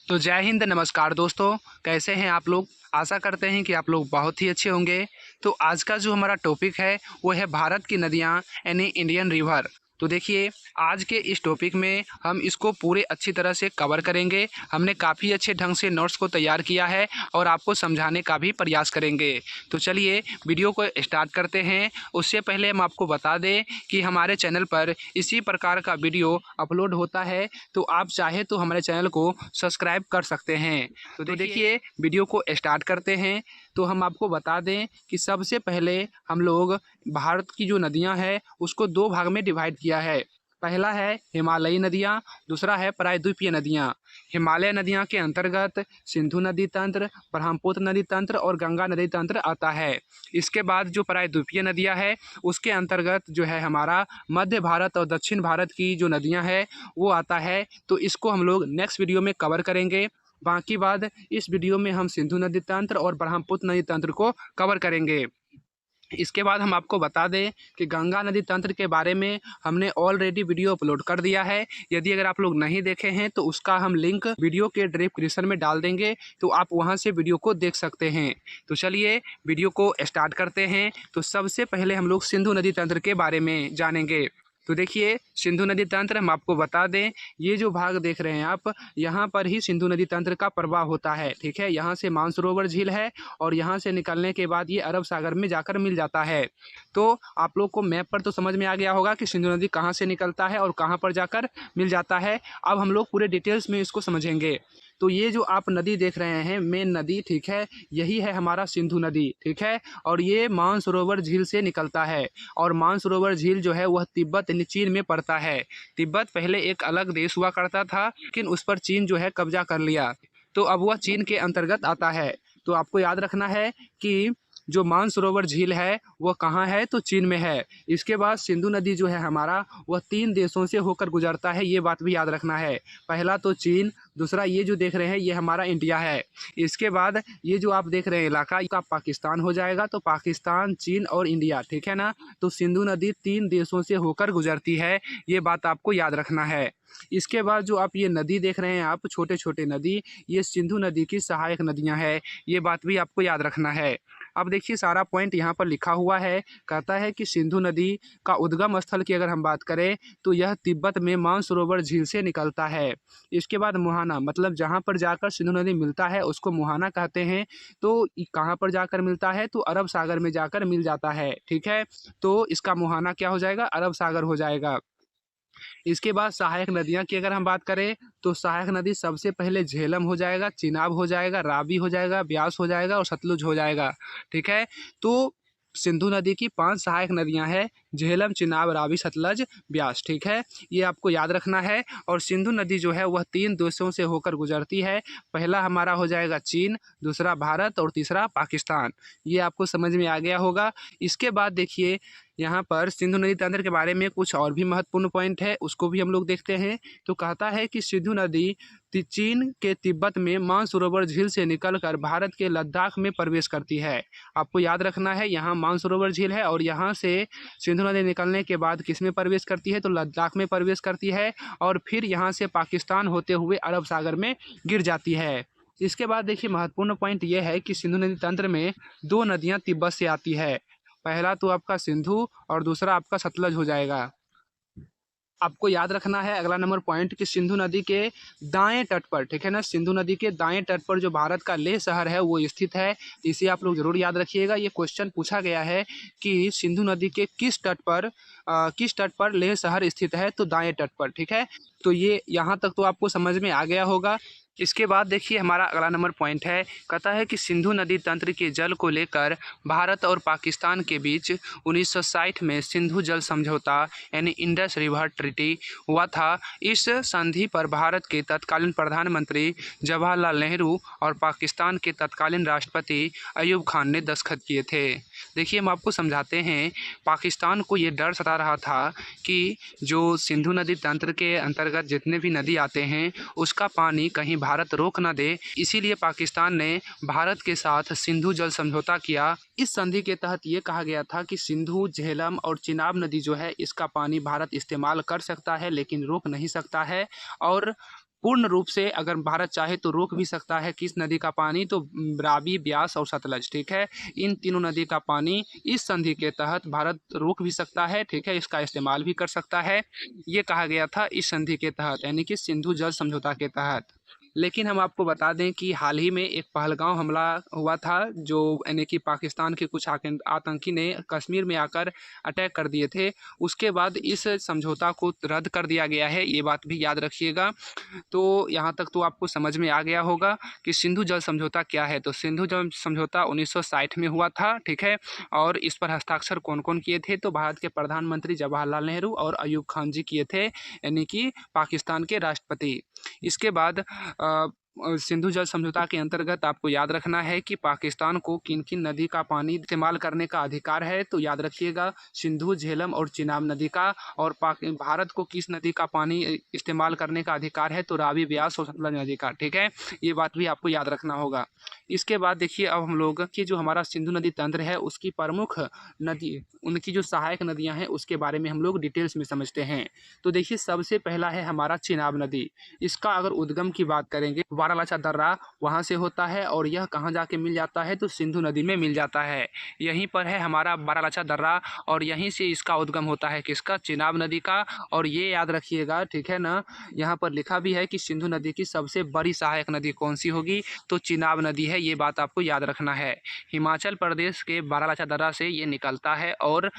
तो जय हिंद, नमस्कार दोस्तों। कैसे हैं आप लोग? आशा करते हैं कि आप लोग बहुत ही अच्छे होंगे। तो आज का जो हमारा टॉपिक है वो है भारत की नदियां यानी इंडियन रिवर। तो देखिए, आज के इस टॉपिक में हम इसको पूरे अच्छी तरह से कवर करेंगे। हमने काफ़ी अच्छे ढंग से नोट्स को तैयार किया है और आपको समझाने का भी प्रयास करेंगे। तो चलिए वीडियो को स्टार्ट करते हैं। उससे पहले हम आपको बता दें कि हमारे चैनल पर इसी प्रकार का वीडियो अपलोड होता है, तो आप चाहे तो हमारे चैनल को सब्सक्राइब कर सकते हैं। तो देखिए वीडियो को स्टार्ट करते हैं। तो हम आपको बता दें कि सबसे पहले हम लोग भारत की जो नदियां हैं उसको दो भाग में डिवाइड किया है। पहला है हिमालयी नदियां, दूसरा है प्रायद्वीपीय नदियां। हिमालय नदियां के अंतर्गत सिंधु नदी तंत्र, ब्रह्मपुत्र नदी तंत्र और गंगा नदी तंत्र आता है। इसके बाद जो प्रायद्वीपीय नदियां है उसके अंतर्गत जो है हमारा मध्य भारत और दक्षिण भारत की जो नदियां हैं वो आता है। तो इसको हम लोग नेक्स्ट वीडियो में कवर करेंगे। बाकी बाद इस वीडियो में हम सिंधु नदी तंत्र और ब्रह्मपुत्र नदी तंत्र को कवर करेंगे। इसके बाद हम आपको बता दें कि गंगा नदी तंत्र के बारे में हमने ऑलरेडी वीडियो अपलोड कर दिया है। यदि अगर आप लोग नहीं देखे हैं तो उसका हम लिंक वीडियो के डिस्क्रिप्शन में डाल देंगे, तो आप वहां से वीडियो को देख सकते हैं। तो चलिए वीडियो को स्टार्ट करते हैं। तो सबसे पहले हम लोग सिंधु नदी तंत्र के बारे में जानेंगे। तो देखिए, सिंधु नदी तंत्र हम आपको बता दें, ये जो भाग देख रहे हैं आप, यहाँ पर ही सिंधु नदी तंत्र का प्रवाह होता है। ठीक है, यहाँ से मानसरोवर झील है और यहाँ से निकलने के बाद ये अरब सागर में जाकर मिल जाता है। तो आप लोग को मैप पर तो समझ में आ गया होगा कि सिंधु नदी कहाँ से निकलता है और कहाँ पर जाकर मिल जाता है। अब हम लोग पूरे डिटेल्स में इसको समझेंगे। तो ये जो आप नदी देख रहे हैं, मेन नदी, ठीक है, यही है हमारा सिंधु नदी। ठीक है, और ये मानसरोवर झील से निकलता है। और मानसरोवर झील जो है वह तिब्बत यानी चीन में पड़ता है। तिब्बत पहले एक अलग देश हुआ करता था, लेकिन उस पर चीन जो है कब्जा कर लिया, तो अब वह चीन के अंतर्गत आता है। तो आपको याद रखना है कि जो मानसरोवर झील है वह कहाँ है, तो चीन में है। इसके बाद सिंधु नदी जो है हमारा, वह 3 देशों से होकर गुजरता है, ये बात भी याद रखना है। पहला तो चीन, दूसरा ये जो देख रहे हैं ये हमारा इंडिया है। इसके बाद ये जो आप देख रहे हैं इलाका, इसका पाकिस्तान हो जाएगा। तो पाकिस्तान, चीन और इंडिया, ठीक है ना। तो सिंधु नदी 3 देशों से होकर गुजरती है, ये बात आपको याद रखना है। इसके बाद जो आप ये नदी देख रहे हैं आप, छोटे छोटे नदी, ये सिंधु नदी की सहायक नदियां हैं, ये बात भी आपको याद रखना है। अब देखिए सारा पॉइंट यहाँ पर लिखा हुआ है। कहता है कि सिंधु नदी का उद्गम स्थल की अगर हम बात करें तो यह तिब्बत में मानसरोवर झील से निकलता है। इसके बाद मुहाना, मतलब जहाँ पर जाकर सिंधु नदी मिलता है उसको मुहाना कहते हैं। तो कहाँ पर जाकर मिलता है, तो अरब सागर में जाकर मिल जाता है। ठीक है, तो इसका मुहाना क्या हो जाएगा, अरब सागर हो जाएगा। इसके बाद सहायक नदियाँ की अगर हम बात करें तो सहायक नदी सबसे पहले झेलम हो जाएगा, चिनाब हो जाएगा, रावी हो जाएगा, ब्यास हो जाएगा और सतलुज हो जाएगा। ठीक है, तो सिंधु नदी की 5 सहायक नदियां हैं, झेलम, चिनाब, रावी, सतलज, ब्यास। ठीक है, ये आपको याद रखना है। और सिंधु नदी जो है वह 3 देशों से होकर गुजरती है। पहला हमारा हो जाएगा चीन, दूसरा भारत और तीसरा पाकिस्तान। ये आपको समझ में आ गया होगा। इसके बाद देखिए यहाँ पर सिंधु नदी तंत्र के बारे में कुछ और भी महत्वपूर्ण पॉइंट है, उसको भी हम लोग देखते हैं। तो कहता है कि सिंधु नदी चीन के तिब्बत में मानसरोवर झील से निकलकर भारत के लद्दाख में प्रवेश करती है। आपको याद रखना है, यहाँ मानसरोवर झील है और यहाँ से सिंधु नदी निकलने के बाद किस में प्रवेश करती है, तो लद्दाख में प्रवेश करती है और फिर यहाँ से पाकिस्तान होते हुए अरब सागर में गिर जाती है। इसके बाद देखिए महत्वपूर्ण पॉइंट यह है कि सिंधु नदी तंत्र में 2 नदियाँ तिब्बत से आती है। पहला तो आपका सिंधु और दूसरा आपका सतलज हो जाएगा। आपको याद रखना है अगला नंबर पॉइंट कि सिंधु नदी के दाएं तट पर, ठीक है ना, सिंधु नदी के दाएं तट पर जो भारत का लेह शहर है वो स्थित है। इसे आप लोग जरूर याद रखिएगा। ये क्वेश्चन पूछा गया है कि सिंधु नदी के किस तट पर लेह शहर स्थित है, तो दाएं तट पर। ठीक है, तो ये यहाँ तक तो आपको समझ में आ गया होगा। इसके बाद देखिए हमारा अगला नंबर पॉइंट है, कहता है कि सिंधु नदी तंत्र के जल को लेकर भारत और पाकिस्तान के बीच 1960 में सिंधु जल समझौता यानी इंडस रिवर ट्रीटी हुआ था। इस संधि पर भारत के तत्कालीन प्रधानमंत्री जवाहरलाल नेहरू और पाकिस्तान के तत्कालीन राष्ट्रपति अयूब खान ने दस्तखत किए थे। देखिए हम आपको समझाते हैं, पाकिस्तान को ये डर सता रहा था कि जो सिंधु नदी तंत्र के अंतर्गत जितने भी नदी आते हैं उसका पानी कहीं भारत रोक न दे, इसीलिए पाकिस्तान ने भारत के साथ सिंधु जल समझौता किया। इस संधि के तहत ये कहा गया था कि सिंधु, झेलम और चिनाब नदी जो है इसका पानी भारत इस्तेमाल कर सकता है लेकिन रोक नहीं सकता है। और पूर्ण रूप से अगर भारत चाहे तो रोक भी सकता है किस नदी का पानी, तो रावी, ब्यास और सतलज, ठीक है। इन तीनों नदी का पानी इस संधि के तहत भारत रोक भी सकता है, ठीक है, इसका इस्तेमाल भी कर सकता है। ये कहा गया था इस संधि के तहत, यानी कि सिंधु जल समझौता के तहत। लेकिन हम आपको बता दें कि हाल ही में एक पहलगांव हमला हुआ था, जो यानी कि पाकिस्तान के कुछ आतंकी ने कश्मीर में आकर अटैक कर दिए थे। उसके बाद इस समझौता को रद्द कर दिया गया है, ये बात भी याद रखिएगा। तो यहाँ तक तो आपको समझ में आ गया होगा कि सिंधु जल समझौता क्या है। तो सिंधु जल समझौता 1960 में हुआ था, ठीक है। और इस पर हस्ताक्षर कौन कौन किए थे, तो भारत के प्रधानमंत्री जवाहरलाल नेहरू और अयूब खान जी किए थे, यानी कि पाकिस्तान के राष्ट्रपति। इसके बाद सिंधु जल समझौता के अंतर्गत आपको याद रखना है कि पाकिस्तान को किन किन नदी का पानी इस्तेमाल करने का अधिकार है। तो याद रखिएगा सिंधु, झेलम और चिनाब नदी का। और भारत को किस नदी का पानी इस्तेमाल करने का अधिकार है, तो रावी, ब्यास और सतलज नदी का, ठीक है। ये बात भी आपको याद रखना होगा। इसके बाद देखिए अब हम लोग की जो हमारा सिंधु नदी तंत्र है उसकी प्रमुख नदी, उनकी जो सहायक नदियाँ हैं उसके बारे में हम लोग डिटेल्स में समझते हैं। तो देखिए सबसे पहला है हमारा चिनाब नदी। इसका अगर उद्गम की बात करेंगे, बारालाचा दर्रा वहाँ से होता है और यह कहाँ जाके मिल जाता है, तो सिंधु नदी में मिल जाता है। यहीं पर है हमारा बारालाचा दर्रा और यहीं से इसका उद्गम होता है, किसका, चिनाब नदी का। और ये याद रखिएगा, ठीक है ना, यहाँ पर लिखा भी है कि सिंधु नदी की सबसे बड़ी सहायक नदी कौन सी होगी, तो चिनाब नदी है। ये बात आपको याद रखना है। हिमाचल प्रदेश के बारालाचा दर्रा से ये निकलता है और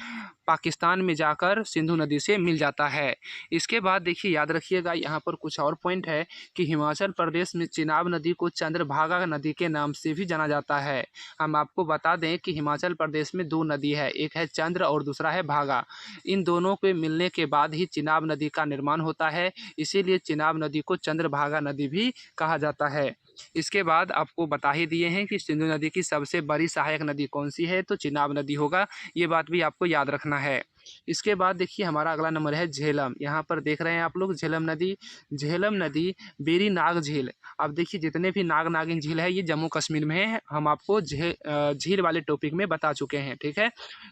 पाकिस्तान में जाकर सिंधु नदी से मिल जाता है। इसके बाद देखिए याद रखिएगा यहाँ पर कुछ और पॉइंट है कि हिमाचल प्रदेश में चिनाब नदी को चंद्रभागा नदी के नाम से भी जाना जाता है। हम आपको बता दें कि हिमाचल प्रदेश में दो नदी है, एक है चंद्र और दूसरा है भागा। इन दोनों के मिलने के बाद ही चिनाब नदी का निर्माण होता है, इसीलिए चिनाब नदी को चंद्रभागा नदी भी कहा जाता है। इसके बाद आपको बता ही दिए हैं कि सिंधु नदी की सबसे बड़ी सहायक नदी कौन सी है, तो चिनाब नदी होगा। ये बात भी आपको याद रखना है। इसके बाद देखिए हमारा अगला नंबर है झेलम। यहाँ पर देख रहे हैं आप लोग झेलम नदी। झेलम नदी बेरी नाग झील, अब देखिए जितने भी नाग नागिन झील है ये जम्मू कश्मीर में है, हम आपको झील वाले टॉपिक में बता चुके हैं, ठीक है।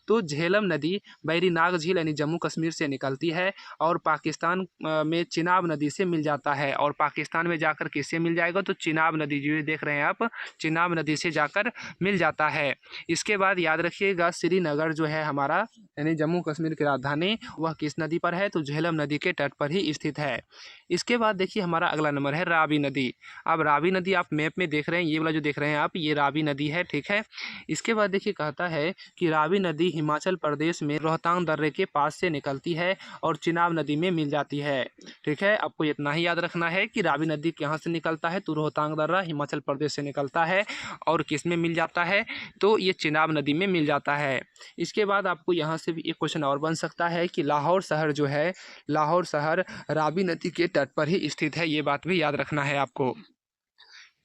तो झेलम नदी बैरी नाग झील यानी जम्मू कश्मीर से निकलती है और पाकिस्तान में चिनाब नदी से मिल जाता है। और पाकिस्तान में जाकर किससे मिल जाएगा, तो चिनाब नदी जो देख रहे हैं आप, चिनाब नदी से जाकर मिल जाता है। इसके बाद याद रखिएगा श्रीनगर जो है हमारा, यानी जम्मू कश्मीर की राजधानी, वह किस नदी पर है, तो झेलम नदी के तट पर ही स्थित है। इसके बाद देखिए हमारा अगला नंबर है रावी नदी। अब रावी नदी आप मैप में देख रहे हैं, ये वाला जो देख रहे हैं आप, ये रावी नदी है, ठीक है। इसके बाद देखिए कहता है कि रावी नदी हिमाचल प्रदेश में रोहतांग दर्रे के पास से निकलती है और चिनाब नदी में मिल जाती है, ठीक है। आपको इतना ही याद रखना है कि रावी नदी कहाँ से निकलता है, तो रोहतांग दर्रा हिमाचल प्रदेश से निकलता है और किस में मिल जाता है, तो ये चिनाब नदी में मिल जाता है। इसके बाद आपको यहाँ से भी एक क्वेश्चन और बन सकता है कि लाहौर शहर जो है, लाहौर शहर रावी नदी के तट पर ही स्थित है, ये बात भी याद रखना है आपको।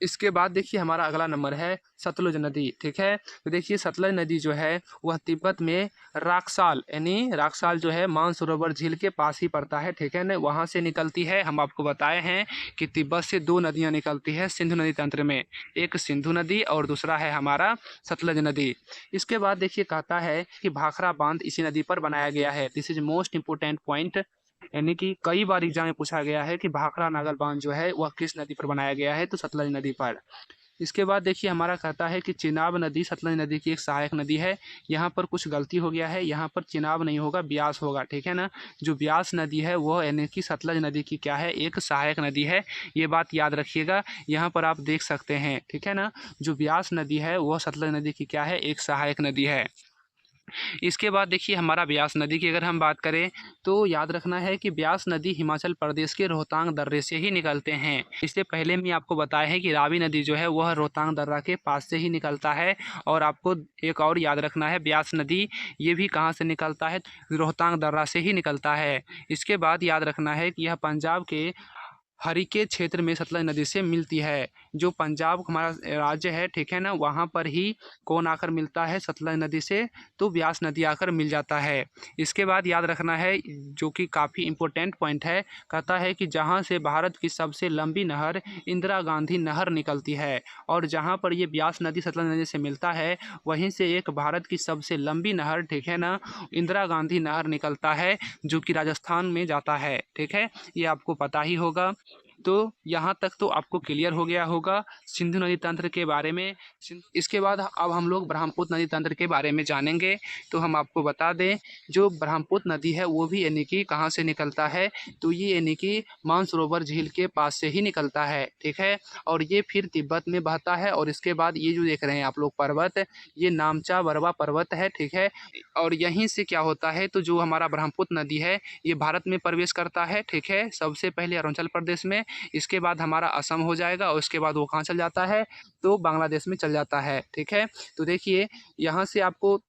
इसके बाद देखिए हमारा अगला नंबर है सतलुज नदी, ठीक है। तो देखिए सतलुज नदी जो है वह तिब्बत में राक्साल, यानी राक्साल जो है मानसरोवर झील के पास ही पड़ता है, ठीक है ना, वहाँ से निकलती है। हम आपको बताए हैं कि तिब्बत से दो नदियाँ निकलती है सिंधु नदी तंत्र में, एक सिंधु नदी और दूसरा है हमारा सतलुज नदी। इसके बाद देखिए कहता है कि भाखड़ा बांध इसी नदी पर बनाया गया है। This is most important point, यानी कि कई बार एग्जाम में पूछा गया है कि भाखड़ा नागल बांध जो है वह किस नदी पर बनाया गया है, तो सतलज नदी पर। इसके बाद देखिए हमारा कहता है कि चिनाब नदी सतलज नदी की एक सहायक नदी है। यहाँ पर कुछ गलती हो गया है, यहाँ पर चिनाब नहीं होगा, ब्यास होगा, ठीक है ना। जो ब्यास नदी है वह यानी कि सतलज नदी की क्या है, एक सहायक नदी है। ये बात याद रखिएगा, यहाँ पर आप देख सकते हैं, ठीक है ना। जो ब्यास नदी है वह सतलज नदी की क्या है, एक सहायक नदी है। इसके बाद देखिए हमारा ब्यास नदी की अगर हम बात करें, तो याद रखना है कि ब्यास नदी हिमाचल प्रदेश के रोहतांग दर्रे से ही निकलते हैं। इससे पहले मैं आपको बताया है कि रावी नदी जो है वह रोहतांग दर्रा के पास से ही निकलता है। और आपको एक और याद रखना है, ब्यास नदी ये भी कहाँ से निकलता है, रोहतांग दर्रा से ही निकलता है। इसके बाद याद रखना है कि यह पंजाब के हरिके क्षेत्र में सतलज नदी से मिलती है। जो पंजाब हमारा राज्य है, ठीक है ना, वहाँ पर ही कौन आकर मिलता है, सतलज नदी से, तो ब्यास नदी आकर मिल जाता है। इसके बाद याद रखना है जो कि काफ़ी इम्पोर्टेंट पॉइंट है, कहता है कि जहाँ से भारत की सबसे लंबी नहर इंदिरा गांधी नहर निकलती है, और जहाँ पर ये ब्यास नदी सतलज नदी से मिलता है वहीं से एक भारत की सबसे लंबी नहर, ठीक है ना, इंदिरा गांधी नहर निकलता है, जो कि राजस्थान में जाता है, ठीक है, ये आपको पता ही होगा। तो यहाँ तक तो आपको क्लियर हो गया होगा सिंधु नदी तंत्र के बारे में। इसके बाद अब हम लोग ब्रह्मपुत्र नदी तंत्र के बारे में जानेंगे। तो हम आपको बता दें, जो ब्रह्मपुत्र नदी है वो भी यानी कि कहाँ से निकलता है, तो ये यानी कि मानसरोवर झील के पास से ही निकलता है, ठीक है। और ये फिर तिब्बत में बहता है, और इसके बाद ये जो देख रहे हैं आप लोग पर्वत, ये नामचा बरवा पर्वत है, ठीक है। और यहीं से क्या होता है, तो जो हमारा ब्रह्मपुत्र नदी है ये भारत में प्रवेश करता है, ठीक है। सबसे पहले अरुणाचल प्रदेश में, इसके बाद हमारा असम हो जाएगा, और उसके बाद वो कहाँ चल जाता है, तो बांग्लादेश में चल जाता है, ठीक है। तो देखिए यहाँ से आपको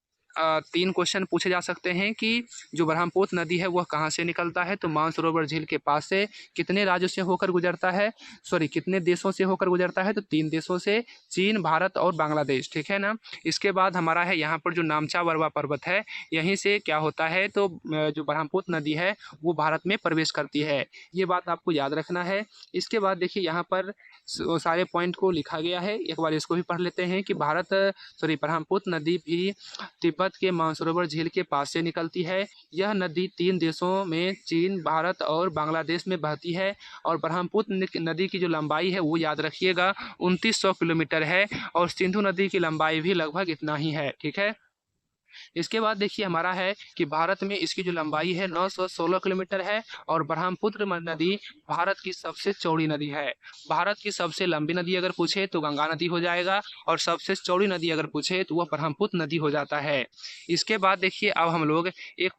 3 क्वेश्चन पूछे जा सकते हैं कि जो ब्रह्मपुत्र नदी है वह कहाँ से निकलता है, तो मानसरोवर झील के पास से। कितने राज्यों से होकर गुजरता है, कितने देशों से होकर गुजरता है, तो 3 देशों से, चीन, भारत और बांग्लादेश, ठीक है ना। इसके बाद हमारा है यहाँ पर जो नामचा बरवा पर्वत है, यहीं से क्या होता है, तो जो ब्रह्मपुत्र नदी है वो भारत में प्रवेश करती है, ये बात आपको याद रखना है। इसके बाद देखिए यहाँ पर सारे पॉइंट को लिखा गया है, एक बार इसको भी पढ़ लेते हैं कि ब्रह्मपुत्र नदी भी तिब्बत के मानसरोवर झील के पास से निकलती है। यह नदी 3 देशों में, चीन, भारत और बांग्लादेश में बहती है। और ब्रह्मपुत्र नदी की जो लंबाई है वो याद रखिएगा 2900 किलोमीटर है, और सिंधु नदी की लंबाई भी लगभग इतना ही है, ठीक है। इसके बाद देखिए हमारा है कि भारत में इसकी जो लंबाई है 916 किलोमीटर है, और ब्रह्मपुत्र नदी भारत की सबसे चौड़ी नदी है। भारत की सबसे लंबी नदी अगर पूछे तो गंगा नदी हो जाएगा, और सबसे चौड़ी नदी अगर पूछे तो वह ब्रह्मपुत्र नदी हो जाता है। इसके बाद देखिए अब हम लोग एक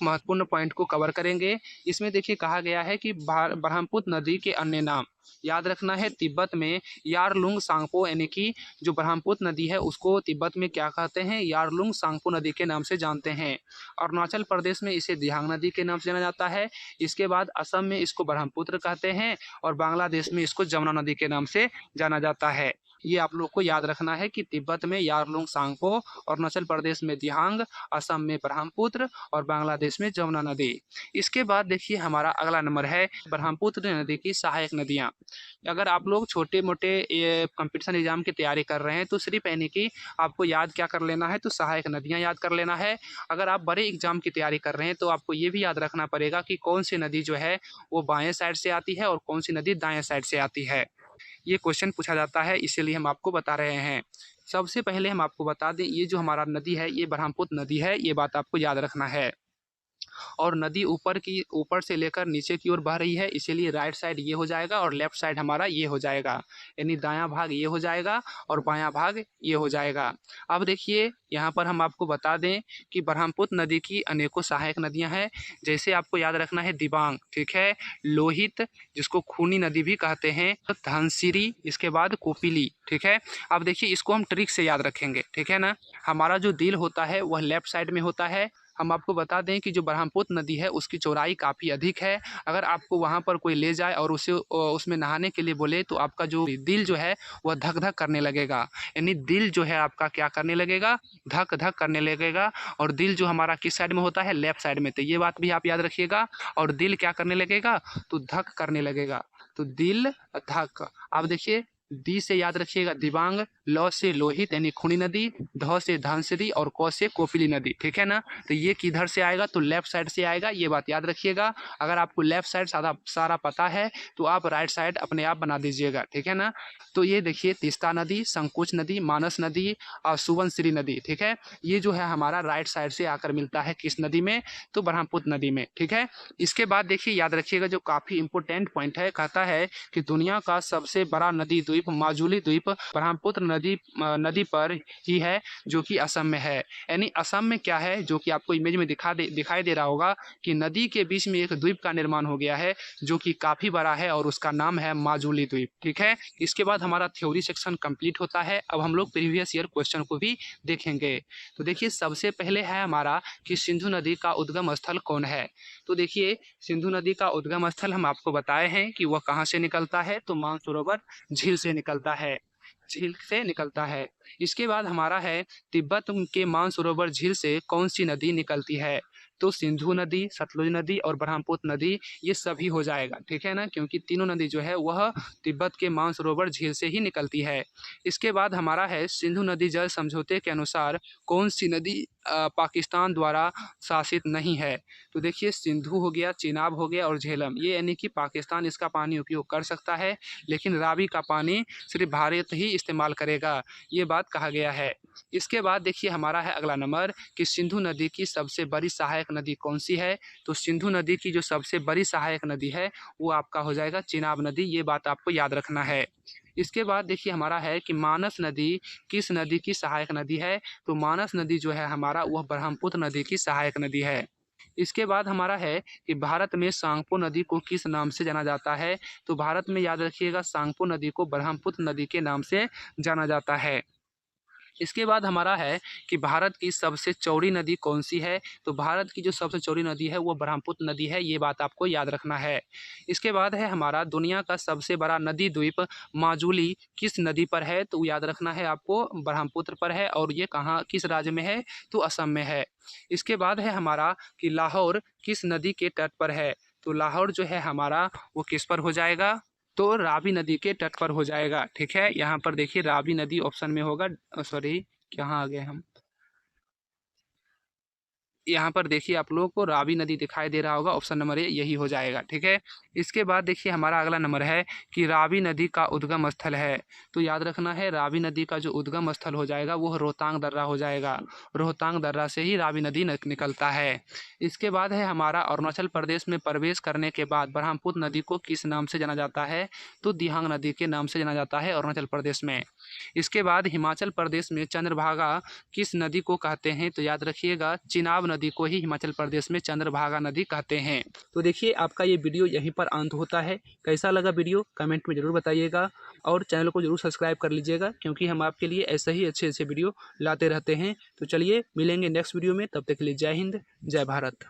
महत्वपूर्ण पॉइंट को कवर करेंगे। इसमें देखिए कहा गया है कि ब्रह्मपुत्र नदी के अन्य नाम याद रखना है। तिब्बत में यारलुंग सांगपो, यानी कि जो ब्रह्मपुत्र नदी है उसको तिब्बत में क्या कहते हैं, यारलुंग सांगपो नदी के नाम से जानते हैं। अरुणाचल प्रदेश में इसे दिहांग नदी के नाम से जाना जाता है। इसके बाद असम में इसको ब्रह्मपुत्र कहते हैं, और बांग्लादेश में इसको जमुना नदी के नाम से जाना जाता है। ये आप लोग को याद रखना है कि तिब्बत में यारलुंग सांगपो, अरुणाचल प्रदेश में दिहांग, असम में ब्रह्मपुत्र और बांग्लादेश में जमुना नदी। इसके बाद देखिए हमारा अगला नंबर है ब्रह्मपुत्र नदी की सहायक नदियाँ। अगर आप लोग छोटे मोटे कंपटीशन एग्जाम की तैयारी कर रहे हैं तो सिर्फ यानी कि आपको याद क्या कर लेना है, तो सहायक नदियाँ याद कर लेना है। अगर आप बड़े एग्जाम की तैयारी कर रहे हैं तो आपको ये भी याद रखना पड़ेगा कि कौन सी नदी जो है वो बाएं साइड से आती है और कौन सी नदी दाएं साइड से आती है। ये क्वेश्चन पूछा जाता है, इसीलिए हम आपको बता रहे हैं। सबसे पहले हम आपको बता दें, ये जो हमारा नदी है ये ब्रह्मपुत्र नदी है, ये बात आपको याद रखना है। और नदी ऊपर से लेकर नीचे की ओर बह रही है, इसीलिए राइट साइड ये हो जाएगा और लेफ्ट साइड हमारा ये हो जाएगा, यानी दायां भाग ये हो जाएगा और बायां भाग ये हो जाएगा। अब देखिए यहाँ पर हम आपको बता दें कि ब्रह्मपुत्र नदी की अनेकों सहायक नदियाँ हैं। जैसे आपको याद रखना है दिबांग, ठीक है, लोहित जिसको खूनी नदी भी कहते हैं, धनसिरी, इसके बाद कोपिली, ठीक है। अब देखिए इसको हम ट्रिक से याद रखेंगे, ठीक है ना। हमारा जो दिल होता है वह लेफ्ट साइड में होता है। हम आपको बता दें कि जो ब्रह्मपुत्र नदी है उसकी चौड़ाई काफ़ी अधिक है। अगर आपको वहाँ पर कोई ले जाए और उसमें नहाने के लिए बोले तो आपका जो दिल जो है वह धक धक करने लगेगा, यानी दिल जो है आपका क्या करने लगेगा, धक धक करने लगेगा। और दिल जो हमारा किस साइड में होता है, लेफ्ट साइड में, तो ये बात भी आप याद रखिएगा। और दिल क्या करने लगेगा, तो धक करने लगेगा, तो दिल धक। अब देखिए डी से याद रखिएगा दिबांग, लौ से लोहित यानी खूनी नदी, ध से धनसिरी और क से कोपिली नदी, ठीक है ना। तो ये किधर से आएगा, तो लेफ्ट साइड से आएगा, ये बात याद रखिएगा। अगर आपको लेफ्ट साइड सारा पता है तो आप राइट साइड अपने आप बना दीजिएगा, ठीक है ना। तो ये देखिए तीस्ता नदी, संकोच नदी, मानस नदी और सुबनसिरी नदी, ठीक है, ये जो है हमारा राइट साइड से आकर मिलता है किस नदी में, तो ब्रह्मपुत्र नदी में, ठीक है। इसके बाद देखिए याद रखिएगा जो काफ़ी इंपॉर्टेंट पॉइंट है, कहता है कि दुनिया का सबसे बड़ा नदी द्वीप माजुली द्वीप ब्रह्मपुत्र नदी पर ही है, जो कि असम में है। यानी असम में क्या है, जो कि आपको इमेज में दिखाई दे रहा होगा कि नदी के बीच में एक द्वीप का निर्माण हो गया है जो कि काफ़ी बड़ा है और उसका नाम है माजुली द्वीप, ठीक है। इसके बाद हमारा थ्योरी सेक्शन कंप्लीट होता है। अब हम लोग प्रीवियस ईयर क्वेश्चन को भी देखेंगे। तो देखिए सबसे पहले है हमारा कि सिंधु नदी का उद्गम स्थल कौन है। तो देखिए सिंधु नदी का उद्गम स्थल हम आपको बताए हैं कि वह कहाँ से निकलता है, तो मानसरोवर झील से निकलता है, झील से निकलता है। इसके बाद हमारा है तिब्बत के मानसरोवर झील से कौन सी नदी निकलती है। तो सिंधु नदी, सतलुज नदी और ब्रह्मपुत्र नदी ये सभी हो जाएगा, ठीक है ना, क्योंकि तीनों नदी जो है वह तिब्बत के मानसरोवर झील से ही निकलती है। इसके बाद हमारा है सिंधु नदी जल समझौते के अनुसार कौन सी नदी पाकिस्तान द्वारा शासित नहीं है। तो देखिए सिंधु हो गया, चिनाब हो गया और झेलम, ये यानी कि पाकिस्तान इसका पानी उपयोग कर सकता है, लेकिन रावी का पानी सिर्फ भारत ही इस्तेमाल करेगा, ये बात कहा गया है। इसके बाद देखिए हमारा है अगला नंबर कि सिंधु नदी की सबसे बड़ी सहायक नदी कौन सी है। तो सिंधु नदी की जो सबसे बड़ी सहायक नदी है वो आपका हो जाएगा चिनाब नदी, ये बात आपको याद रखना है। इसके बाद देखिए हमारा है कि मानस नदी किस नदी की सहायक नदी है। तो मानस नदी जो है हमारा वह ब्रह्मपुत्र नदी की सहायक नदी है। इसके बाद हमारा है कि भारत में सांगपो नदी को किस नाम से जाना जाता है। तो भारत में याद रखिएगा सांगपो नदी को ब्रह्मपुत्र नदी के नाम से जाना जाता है। इसके बाद हमारा है कि भारत की सबसे चौड़ी नदी कौन सी है। तो भारत की जो सबसे चौड़ी नदी है वो ब्रह्मपुत्र नदी है, ये बात आपको याद रखना है। इसके बाद है हमारा दुनिया का सबसे बड़ा नदी द्वीप माजुली किस नदी पर है। तो याद रखना है आपको ब्रह्मपुत्र पर है, और ये कहाँ किस राज्य में है, तो असम में है। इसके बाद है हमारा कि लाहौर किस नदी के तट पर है। तो लाहौर जो है हमारा वो किस पर हो जाएगा, तो रावी नदी के तट पर हो जाएगा, ठीक है। यहाँ पर देखिए रावी नदी ऑप्शन में होगा, सॉरी कहाँ आ गए हम, यहाँ पर देखिए आप लोगों को रावी नदी दिखाई दे रहा होगा, ऑप्शन नंबर ए यही हो जाएगा, ठीक है। इसके बाद देखिए हमारा अगला नंबर है कि रावी नदी का उद्गम स्थल है। तो याद रखना है रावी नदी का जो उद्गम स्थल हो जाएगा वह रोहतांग दर्रा हो जाएगा, रोहतांग दर्रा से ही रावी नदी निकलता है। इसके बाद है हमारा अरुणाचल प्रदेश में प्रवेश करने के बाद ब्रह्मपुत्र नदी को किस नाम से जाना जाता है। तो दिहांग नदी के नाम से जाना जाता है अरुणाचल प्रदेश में। इसके बाद हिमाचल प्रदेश में चंद्रभागा किस नदी को कहते हैं। तो याद रखिएगा चिनाब नदी को ही हिमाचल प्रदेश में चंद्रभागा नदी कहते हैं। तो देखिए आपका ये वीडियो यहीं पर अंत होता है। कैसा लगा वीडियो कमेंट में ज़रूर बताइएगा, और चैनल को ज़रूर सब्सक्राइब कर लीजिएगा, क्योंकि हम आपके लिए ऐसे ही अच्छे अच्छे वीडियो लाते रहते हैं। तो चलिए मिलेंगे नेक्स्ट वीडियो में, तब तक के लिए जय हिंद, जय भारत।